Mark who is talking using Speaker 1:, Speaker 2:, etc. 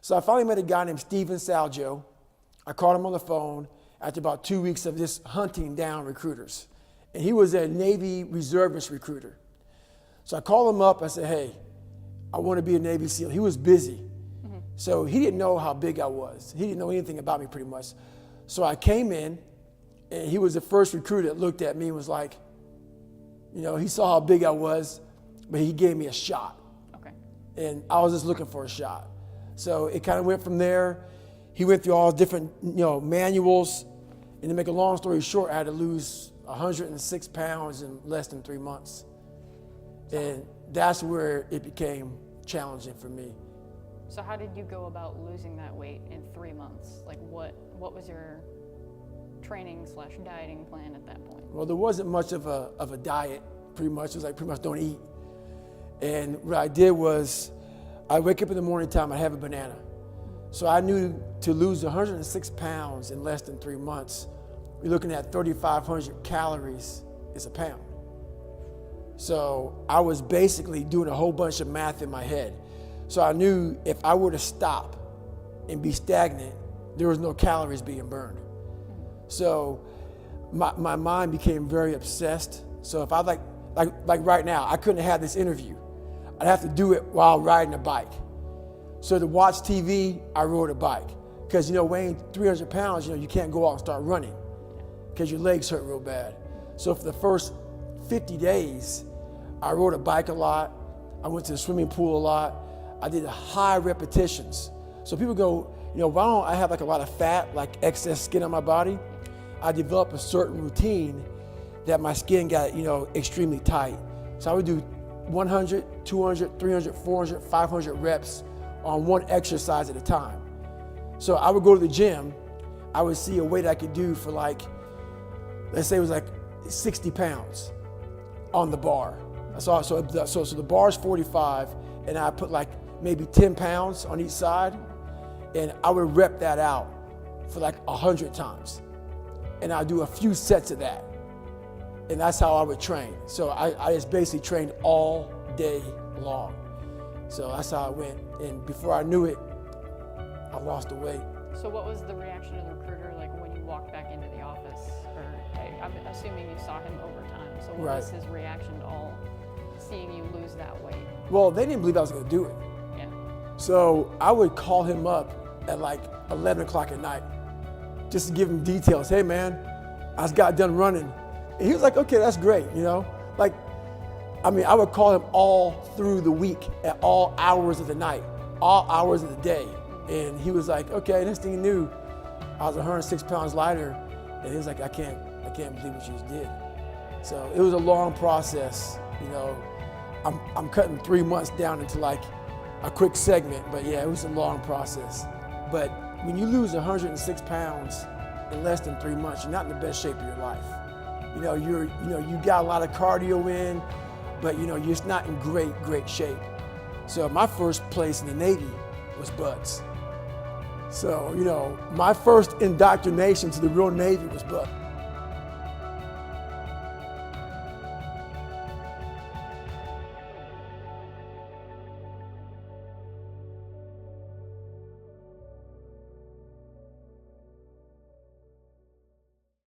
Speaker 1: So I finally met a guy named Steven Salgio. I called him on the phone after about 2 weeks of just hunting down recruiters. And he was a Navy reservist recruiter. So I called him up. I said, hey, I want to be a Navy SEAL. He was busy. So he didn't know how big I was. He didn't know anything about me pretty much. So I came in, and he was the first recruiter that looked at me and was like, you know, he saw how big I was, but he gave me a shot.
Speaker 2: Okay.
Speaker 1: And I was just looking for a shot. So it kind of went from there. He went through all different, manuals. And to make a long story short, I had to lose 106 pounds in less than 3 months. And that's where it became challenging for me.
Speaker 2: So how did you go about losing that weight in 3 months? Like what was your training/dieting plan at that point?
Speaker 1: Well, there wasn't much of a diet, pretty much. It was like pretty much don't eat. And what I did was I wake up in the morning time, I have a banana. So I knew to lose 106 pounds in less than 3 months, you're looking at 3,500 calories is a pound. So I was basically doing a whole bunch of math in my head. So I knew if I were to stop and be stagnant, there was no calories being burned. So my mind became very obsessed. So if I like right now, I couldn't have this interview. I'd have to do it while riding a bike. So to watch TV, I rode a bike. Because weighing 300 pounds, you can't go out and start running because your legs hurt real bad. So for the first 50 days, I rode a bike a lot. I went to the swimming pool a lot. I did high repetitions. So people go, why don't I have like a lot of fat, like excess skin on my body? I developed a certain routine that my skin got, extremely tight. So I would do 100, 200, 300, 400, 500 reps on one exercise at a time. So I would go to the gym. I would see a weight I could do for like, let's say it was like 60 pounds on the bar. So the bar is 45, and I put like maybe 10 pounds on each side, and I would rep that out for like 100 times. And I'd do a few sets of that. And that's how I would train. So I just basically trained all day long. So that's how I went. And before I knew it, I lost the weight.
Speaker 2: So what was the reaction of the recruiter like when you walked back into the office? I'm assuming you saw him over time. So what was his reaction to all seeing you lose that weight?
Speaker 1: Well, they didn't believe I was going to do it.
Speaker 2: Yeah.
Speaker 1: So I would call him up at like 11 o'clock at night just to give him details. Hey man, I just got done running. And he was like, okay, that's great, I would call him all through the week at all hours of the night, all hours of the day. And he was like, okay, next thing you knew, I was 106 pounds lighter. And he was like, I can't believe what you just did. So it was a long process, I'm cutting 3 months down into like a quick segment, but yeah, it was a long process. But when you lose 106 pounds in less than 3 months, you're not in the best shape of your life. You got a lot of cardio in, but you're just not in great shape. So my first place in the Navy was buds. So, my first indoctrination to the real Navy was buds.